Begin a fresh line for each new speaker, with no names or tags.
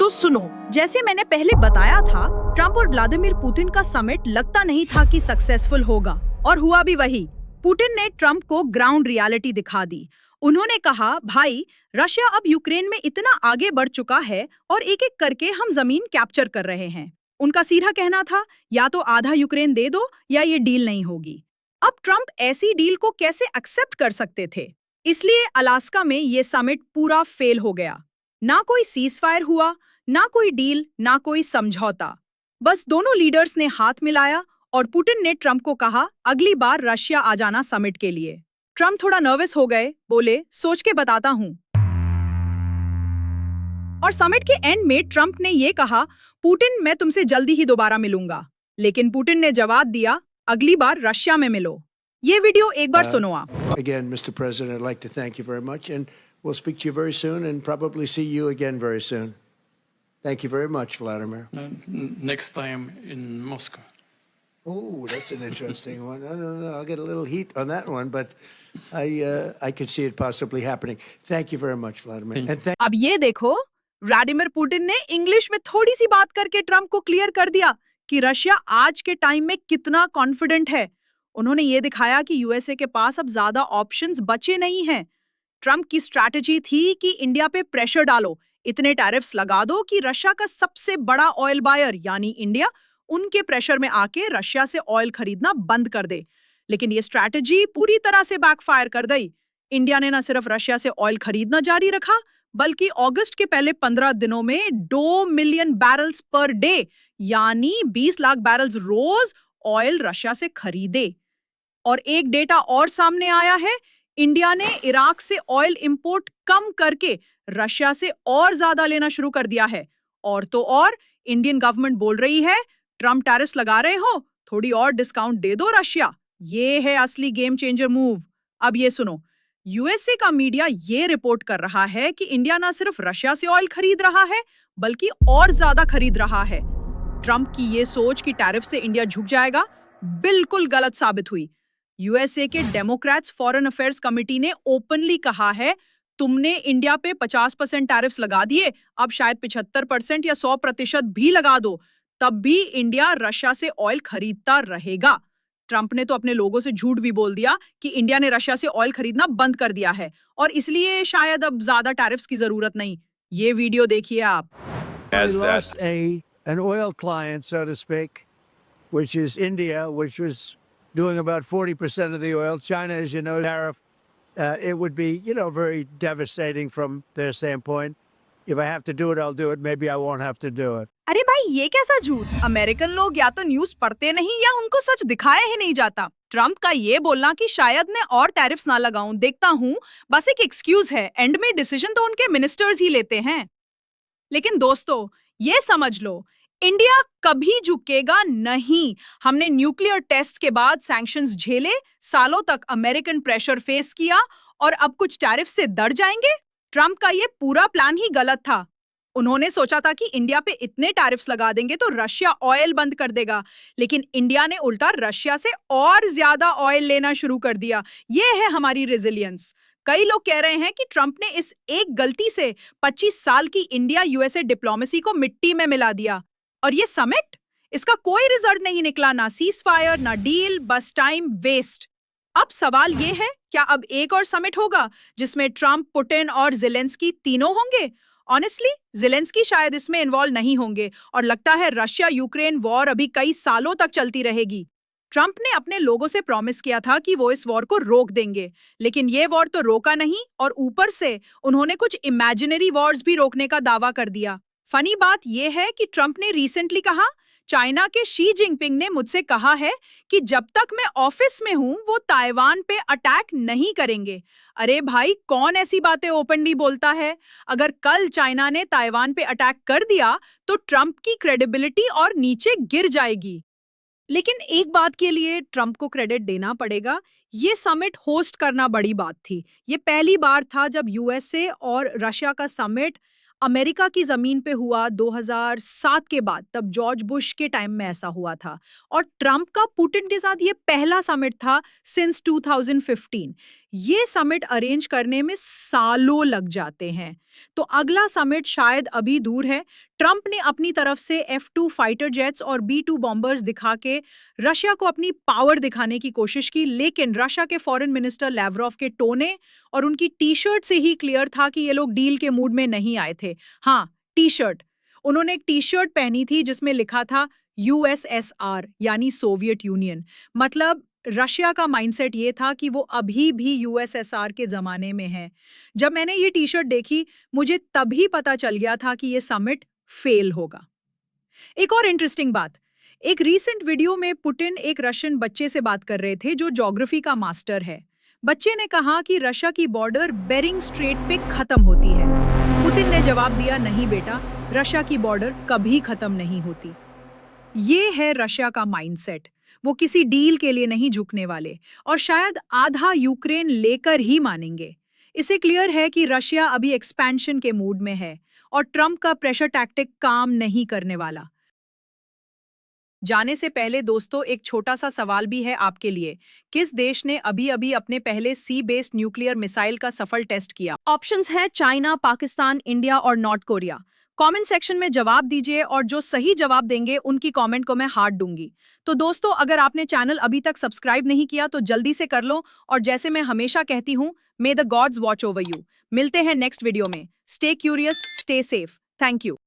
तो सुनो, जैसे मैंने पहले बताया था, ट्रंप और व्लादिमीर पुतिन का समिट लगता नहीं था कि सक्सेसफुल होगा, और हुआ भी वही। पुतिन ने ट्रंप को ग्राउंड रियलिटी दिखा दी। उन्होंने कहा, भाई, रशिया अब यूक्रेन में इतना आगे बढ़ चुका है और एक एक करके हम जमीन कैप्चर कर रहे हैं। उनका सीधा कहना था, या तो आधा यूक्रेन दे दो या ये डील नहीं होगी। अब ट्रंप ऐसी डील को कैसे एक्सेप्ट कर सकते थे? इसलिए अलास्का में ये समिट पूरा फेल हो गया। ना कोई सीजफायर हुआ, ना कोई डील, ना कोई समझौता। बस दोनों लीडर्स ने हाथ मिलाया और पुतिन ने ट्रंप को कहा, अगली बार रशिया आ जाना समिट के लिए। ट्रंप थोड़ा नर्वस हो गए, बोले, सोच के बताता हूं। और समिट के एंड में ट्रंप ने ये कहा, पुतिन, मैं तुमसे जल्दी ही दोबारा मिलूंगा। लेकिन पुतिन ने जवाब दिया, अगली बार रशिया में मिलो। ये वीडियो एक बार सुनो आप।
Again, Mr. President, I'd like to thank you very much, and we'll speak to you very soon and probably see you again very soon. Thank you very much, Vladimir.
Next time in Moscow.
Oh, that's an interesting one. I don't know. I'll get a little heat on that one, but I could see it possibly happening. Thank you very much, Vladimir. And
अब ये देखो, Vladimir Putin ने English में थोड़ी सी बात करके Trump को clear कर दिया कि रशिया आज के टाइम में कितना कॉन्फिडेंट है। उन्होंने ये दिखाया कि यूएसए के पास अब ज्यादा ऑप्शंस बचे नहीं हैं। ट्रंप की स्ट्रैटेजी थी कि इंडिया पे प्रेशर डालो, इतने टैरिफ्स लगा दो कि रशिया का सबसे बड़ा ऑयल बायर यानी इंडिया उनके प्रेशर में आके रशिया से ऑयल खरीदना बंद कर दे। लेकिन ये स्ट्रैटेजी पूरी तरह से बैकफायर कर गई। इंडिया ने न सिर्फ रशिया से ऑयल खरीदना जारी रखा, बल्कि अगस्त के पहले 15 दिनों में 2 मिलियन बैरल्स पर डे यानी 20 लाख बैरल्स रोज ऑयल रशिया से खरीदे। और एक डेटा और सामने आया है, इंडिया ने इराक से ऑयल इंपोर्ट कम करके रशिया से और ज्यादा लेना शुरू कर दिया है। और तो और इंडियन गवर्नमेंट बोल रही है, ट्रंप टैरिफ्स लगा रहे हो, थोड़ी और डिस्काउंट दे दो रशिया। ये है असली गेम चेंजर मूव। अब ये सुनो, यूएसए का मीडिया ये रिपोर्ट कर रहा है कि इंडिया ना सिर्फ रशिया से ऑयल खरीद रहा है, बल्कि और ज्यादा खरीद रहा है। ट्रंप की ये सोच कि टैरिफ से इंडिया झुक जाएगा, बिल्कुल गलत साबित हुई। यूएसए के डेमोक्रेट्स फॉरेन अफेयर्स कमेटी ने ओपनली कहा है, तुमने इंडिया पे 50% टैरिफ्स लगा दिए, अब शायद 75% या 100% भी लगा दो, तब भी इंडिया रशिया से ऑयल खरीदता रहेगा। ट्रंप ने तो अपने लोगों से झूठ भी बोल दिया कि इंडिया ने रशिया से ऑयल खरीदना बंद कर दिया है और इसलिए शायद अब ज्यादा टैरिफ्स की जरूरत नहीं। ये वीडियो देखिए आप।
As
we
that
lost an oil client, so to speak, which is India, which was doing about 40% of the oil. China, as you know, tariff. It would be, very devastating from their standpoint. If I have to do it, I'll do it. Maybe I won't have to do it.
अरे भाई, ये कैसा झूठ? American लोग या तो news पढ़ते नहीं या उनको सच दिखाया ही नहीं जाता। ट्रंप का ये बोलना कि शायद मैं और टैरिफ्स ना लगाऊं, देखता हूं, बस एक एक्सक्यूज है। एंड में डिसीजन तो उनके मिनिस्टर्स ही लेते हैं। लेकिन दोस्तों, ये समझ लो, इंडिया कभी झुकेगा नहीं। हमने न्यूक्लियर टेस्ट के बाद सैंक्शंस झेले, सालों तक अमेरिकन प्रेशर फेस किया और अब कुछ टैरिफ से डर जाएंगे? ट्रंप का ये पूरा प्लान ही गलत था। उन्होंने सोचा था कि इंडिया पे इतने टैरिफ्स लगा देंगे तो रशिया ऑयल बंद कर देगा, लेकिन इंडिया ने उल्टा रशिया से और ज्यादा ऑयल लेना शुरू कर दिया। ये है हमारी रेजिलियंस। कई लोग कह रहे हैं कि ट्रंप ने इस एक गलती से 25 साल की इंडिया यूएसए डिप्लोमेसी को मिट्टी में मिला दिया। और ये समिट, इसका कोई रिजल्ट नहीं निकला, ना सीज फायर, ना डील, बस टाइम वेस्ट। अब सवाल ये है, क्या अब एक और समिट होगा जिसमें ट्रंप, पुतिन और ज़ेलेंस्की तीनों होंगे? ऑनेस्टली, ज़ेलेंस्की शायद इसमें इन्वॉल्व नहीं होंगे और लगता है रशिया यूक्रेन वॉर अभी कई सालों तक चलती रहेगी। ट्रंप ने अपने लोगों से प्रॉमिस किया था कि वो इस वॉर को रोक देंगे, लेकिन ये वॉर तो रोका नहीं और ऊपर से उन्होंने कुछ इमेजिनरी वॉर्स भी रोकने का दावा कर दिया। फनी बात यह है कि ट्रंप ने रिसेंटली कहा, चाइना के शी जिनपिंग ने मुझसे कहा है कि जब तक मैं ऑफिस में हूं वो ताइवान पे अटैक नहीं करेंगे। अरे भाई, कौन ऐसी बातें ओपनली बोलता है? अगर कल चाइना ने ताइवान पे अटैक कर दिया तो ट्रंप की क्रेडिबिलिटी और नीचे गिर जाएगी। लेकिन एक बात के लिए ट्रंप को क्रेडिट देना पड़ेगा, ये समिट होस्ट करना बड़ी बात थी। ये पहली बार था जब यूएसए और रशिया का समिट अमेरिका की जमीन पे हुआ 2007 के बाद। तब जॉर्ज बुश के टाइम में ऐसा हुआ था और ट्रंप का पुतिन के साथ ये पहला समिट था सिंस 2015। ये समिट अरेंज करने में सालों लग जाते हैं। तो अगला समिट शायद अभी दूर है। ट्रंप ने अपनी तरफ से F-2 फाइटर जेट्स और B-2 बॉम्बर्स दिखा के रशिया को अपनी पावर दिखाने की कोशिश की, लेकिन रशिया के फॉरेन मिनिस्टर लैवरोव के टोने और उनकी टी शर्ट से ही क्लियर था कि ये लोग डील के मूड में नहीं आए थे। हाँ, टी शर्ट। उन्होंने एक टी शर्ट पहनी थी जिसमें लिखा था USSR यानी सोवियत यूनियन। मतलब रशिया का माइंडसेट ये था कि वो अभी भी USSR के जमाने में है। जब मैंने ये टी शर्ट देखी, मुझे तभी पता चल गया था कि ये समिट फेल होगा। एक और इंटरेस्टिंग बात, एक रीसेंट वीडियो में पुतिन एक रशियन बच्चे से बात कर रहे थे जो ज्योग्राफी का मास्टर है। बच्चे ने कहा कि रशिया की बॉर्डर बेरिंग स्ट्रेट पे खत्म होती है। पुतिन ने जवाब दिया, नहीं बेटा, रशिया की बॉर्डर कभी खत्म नहीं होती। ये है रशिया का माइंडसेट। वो किसी डील के लिए नहीं झुकने वाले और शायद आधा यूक्रेन लेकर ही मानेंगे। इससे क्लियर है कि रशिया अभी एक्सपेंशन के मूड में है और ट्रंप का प्रेशर टैक्टिक काम नहीं करने वाला। जाने से पहले दोस्तों, एक छोटा सा सवाल भी है आपके लिए। किस देश ने अभी अपने पहले सी बेस्ड न्यूक्लियर मिसाइल का सफल टेस्ट किया? ऑप्शंस है चाइना, पाकिस्तान, इंडिया और नॉर्थ कोरिया। कमेंट सेक्शन में जवाब दीजिए और जो सही जवाब देंगे उनकी कमेंट को मैं हार्ट दूंगी। तो दोस्तों, अगर आपने चैनल अभी तक सब्सक्राइब नहीं किया तो जल्दी से कर लो, और जैसे मैं हमेशा कहती हूँ, मे the gods watch over you. मिलते हैं नेक्स्ट वीडियो में। Stay curious, stay safe. Thank you.